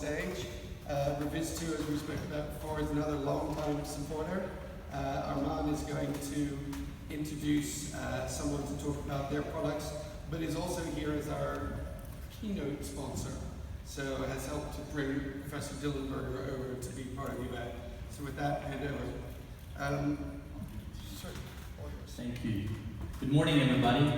stage. Revizto, as we spoke about before, is another long-time supporter. Arman is going to introduce someone to talk about their products, but is also here as our Keynote sponsor. So has helped to bring Professor Dillenberger over to be part of the event. So with that, hand over. Sorry, all yours. Thank you. Good morning, everybody.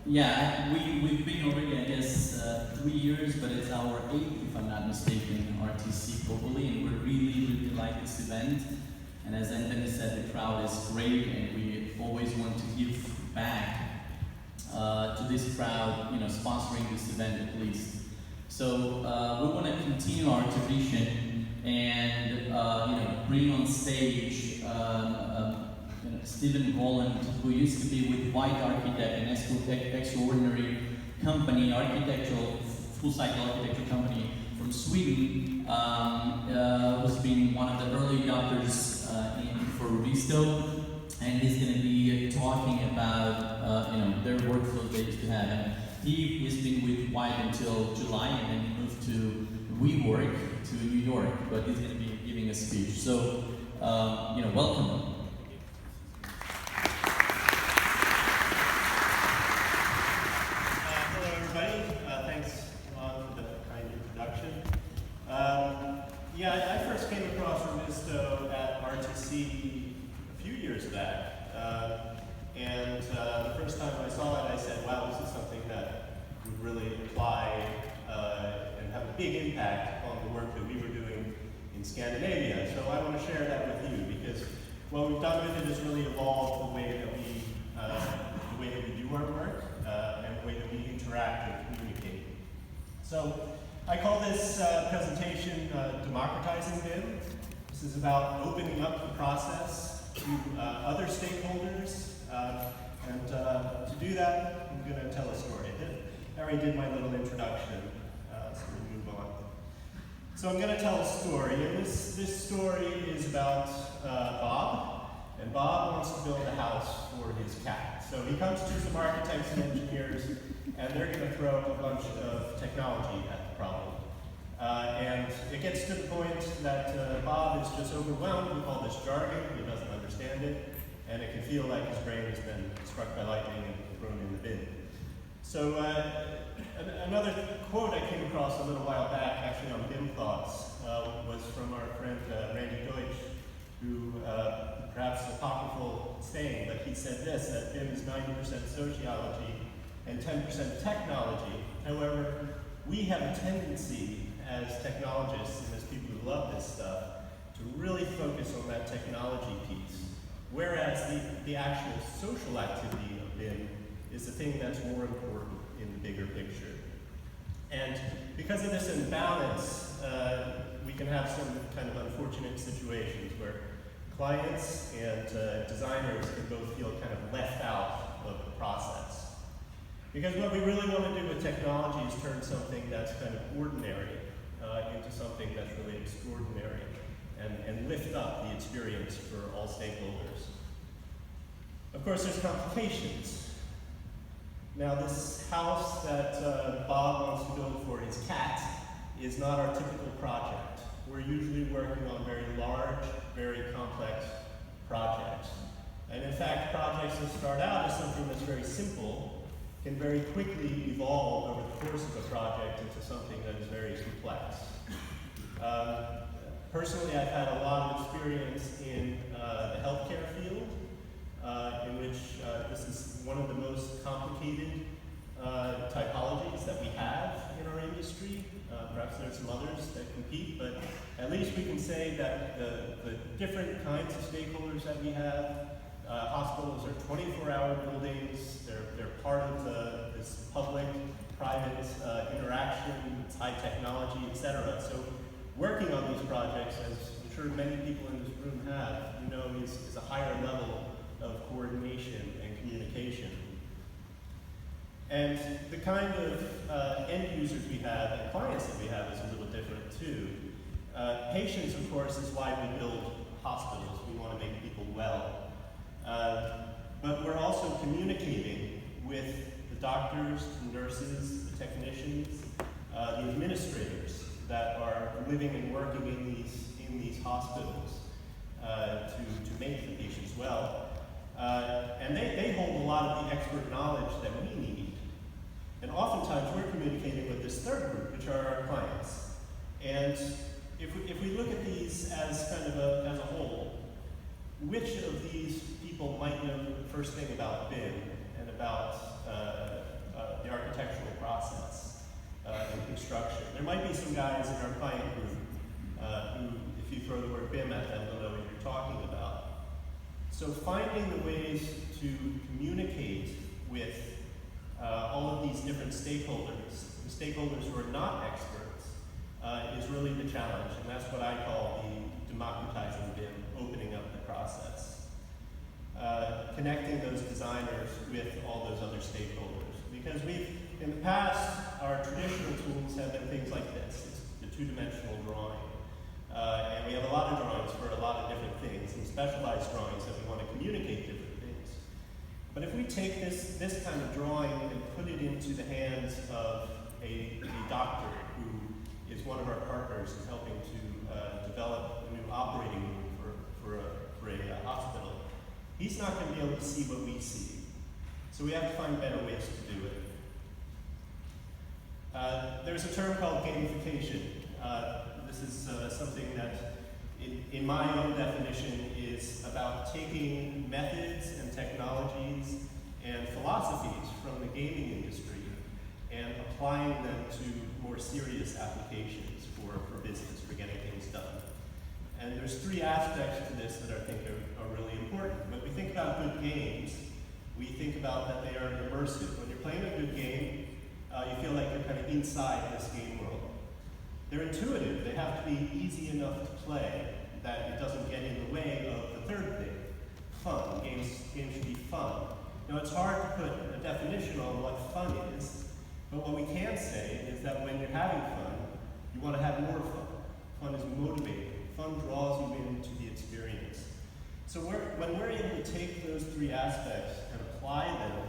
We've been already, I guess, 3 years, but it's our 8th, if I'm not mistaken, RTC globally, and we're really like this event. And as Anthony said, the crowd is great, and we always want to give back to this crowd, sponsoring this event at least. So we want to continue our tradition and bring on stage Stephen Rowland, who used to be with White Architect, an extraordinary company, full cycle architecture company from Sweden, was being one of the early adopters for Revizto, and he's going to be talking about their workflow they used to have. And he has been with White until July, and then he moved to WeWork to New York, but he's going to be giving a speech. So welcome. I first came across Revizto at RTC a few years back, and the first time I saw it, I said, wow, this is something that would really apply and have a big impact on the work that we were doing in Scandinavia. So I want to share that with you, because what we've done with it is really evolved the way that we do our work and the way that we interact and communicate. So I call this presentation Democratizing BIM. This is about opening up the process to other stakeholders. And to do that, I'm going to tell a story. I already did my little introduction, so we'll move on. So I'm going to tell a story, and this story is about Bob. And Bob wants to build a house for his cat. So he comes to some architects and engineers, and they're going to throw a bunch of technology at the problem. And it gets to the point that Bob is just overwhelmed with all this jargon, he doesn't understand it, and it can feel like his brain has been struck by lightning and thrown in the bin. So another quote I came across a little while back, actually on BIM Thoughts, was from our friend Randy Deutsch, who perhaps apocryphal saying, but he said this, that BIM is 90% sociology and 10% technology. However, we have a tendency as technologists and as people who love this stuff to really focus on that technology piece, whereas the actual social activity of BIM is the thing that's more important in the bigger picture. And because of this imbalance, we can have some kind of unfortunate situations where clients and designers can both feel kind of left out of the process. Because what we really want to do with technology is turn something that's kind of ordinary into something that's really extraordinary and lift up the experience for all stakeholders. Of course, there's complications. Now, this house that Bob wants to build for his cat is not our typical project. We're usually working on very large, very complex projects. And in fact, projects that start out as something that's very simple can very quickly evolve over the course of a project into something that is very complex. Personally, I've had a lot of experience in the healthcare field, in which this is one of the most complicated typologies that we have in our industry. Perhaps there's some others that compete, but at least we can say that the different kinds of stakeholders that we have, hospitals are 24-hour buildings, they're part of this public-private interaction, it's high technology, etc. So working on these projects, as I'm sure many people in this room have, is a higher level of coordination and communication. And the kind of end users we have and clients that we have is a little different too. Patients, of course, is why we build hospitals. We want to make people well. But we're also communicating with the doctors, the nurses, the technicians, the administrators that are living and working in these hospitals to make the patients well. And they hold a lot of the expert knowledge that we need. And oftentimes we're communicating with this third group, which are our clients. And if we look at these as kind of as a whole, which of these people might know the first thing about BIM and about the architectural process and construction? There might be some guys in our client group who, if you throw the word BIM at them, they'll know what you're talking about. So finding the ways to communicate with all of these different stakeholders, the stakeholders who are not experts, is really the challenge, and that's what I call the democratizing BIM, opening up the process. Connecting those designers with all those other stakeholders. Because in the past, our traditional tools have been things like this. It's the two-dimensional drawing. And we have a lot of drawings for a lot of different things, and specialized drawings that we want to communicate different things. But if we take this kind of drawing and put it into the hands of a doctor who is one of our partners in helping to develop a new operating room for a hospital, he's not going to be able to see what we see. So we have to find better ways to do it. There's a term called gamification. This is something that, in my own definition, is about taking methods and technologies and philosophies from the gaming industry and applying them to more serious applications for business, for getting things done. And there's three aspects to this that I think are really important. When we think about good games, we think about that they are immersive. When you're playing a good game, you feel like you're kind of inside this game world. They're intuitive. They have to be easy enough to play that it doesn't get in the way of the third thing, fun. Games should be fun. Now, it's hard to put a definition on what fun is, but what we can say is that when you're having fun, you want to have more fun. Fun is motivating. Fun draws you into the experience. So when we're able to take those three aspects and apply them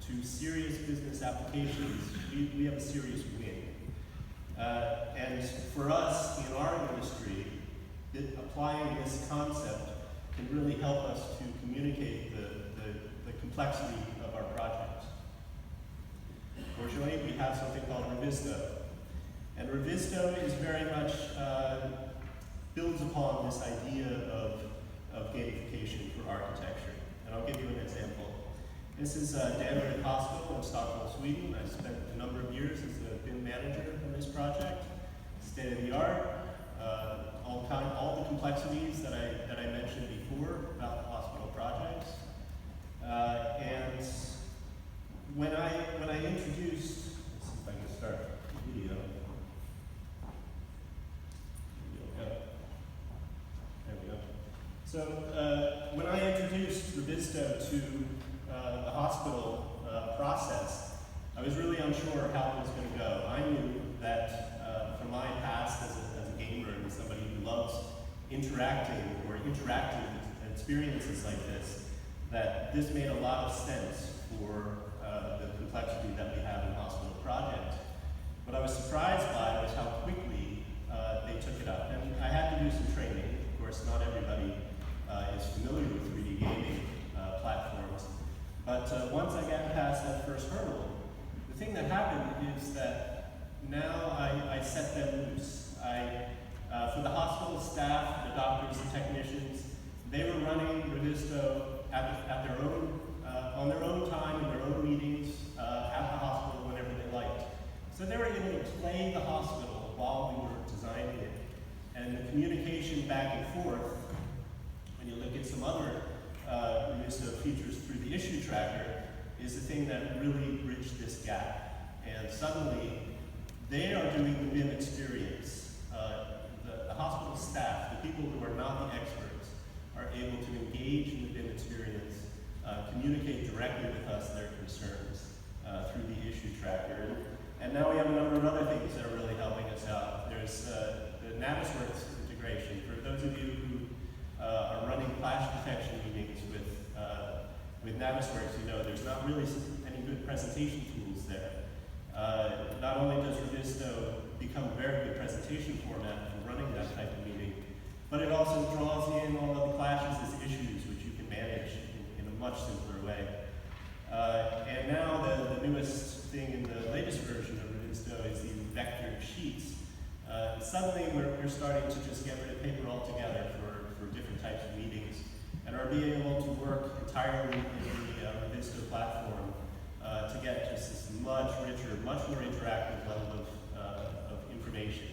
to serious business applications, we have a serious win. And for us in our industry, applying this concept can really help us to communicate the complexity of our projects. Fortunately, we have something called Revizto. And Revizto is very much builds upon this idea of gamification for architecture. And I'll give you an example. This is Danderyd Hospital in Stockholm, Sweden. I spent a number of years as a BIM manager on this project. State of the art, all the complexities that I mentioned before about the hospital projects. And when I introduced, let's see if I can start the video. There we go. So when I introduced Revizto to the hospital process, I was really unsure how it was going to go. I knew that from my past as a gamer and somebody who loves interacting or interactive experiences like this, that this made a lot of sense for the complexity that we have in hospital projects. What I was surprised by was how quickly they took it up. And I had to do some training. Of course, not everybody is familiar with 3D gaming platforms. But once I got past that first hurdle, the thing that happened is that now I set them loose. For the hospital staff, the doctors and technicians, they were running Revizto at their own, on their own time, in their own meetings, at the hospital whenever they liked. So they were able to play the hospital while we were designing it. And the communication back and forth, when you look at some other Revizto features through the issue tracker, is the thing that really bridged this gap. And suddenly, they are doing the BIM experience. The hospital staff, the people who are not the experts, are able to engage in the BIM experience, communicate directly with us their concerns through the issue tracker. And now we have a number of other things that are really helping us out. There's the Navisworks integration. For those of you who are running clash detection meetings with Navisworks, you know there's not really any good presentation tools there. Not only does Revizto become a very good presentation format for running that type of meeting, but it also draws in all of the clashes as issues, which you can manage in a much simpler way. And now the newest thing in the latest version of Revizto is these vectored sheets. Suddenly we're starting to just get rid of paper altogether for different types of meetings, and are being able to work entirely in the Revizto platform to get just this much richer, much more interactive level of information.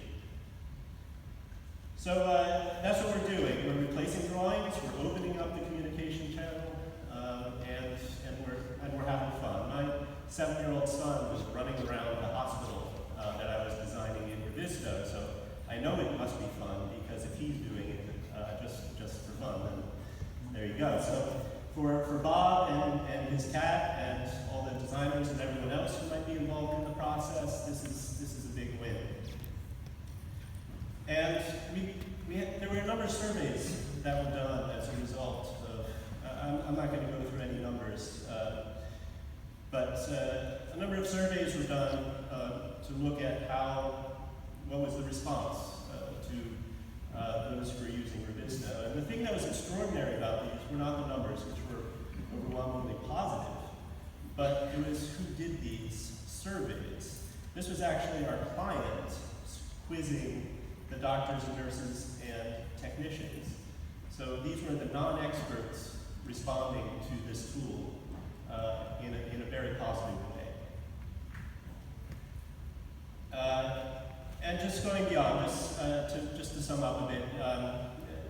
So that's what we're doing. We're replacing drawings, we're opening up the communication channel, and we're having fun. My 7-year-old son was running around the hospital that I was designing in Revizto, so I know it must be fun, because if he's doing it just for fun, then there you go. So for Bob and his cat and all the designers and everyone else who might be involved in the process, this is a big win. And there were a number of surveys that were done as a result of, I'm not going to go through any numbers, but a number of surveys were done to look at what was the response to those who were using Revizto. And the thing that was extraordinary about these were not the numbers, which were overwhelmingly positive, but it was who did these surveys. This was actually our client quizzing the doctors and nurses and technicians. So these were the non-experts responding to this tool in a very positive way. And just going beyond this, just to sum up a bit,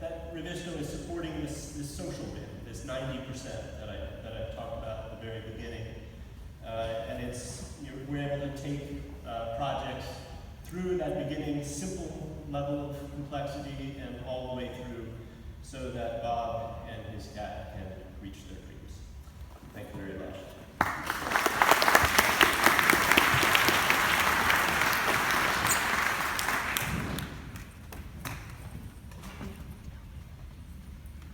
that Revizto is supporting this social bit, this 90% that I talked about at the very beginning. And we're able to take projects through that beginning simple level of complexity and all the way through, so that Bob and his cat can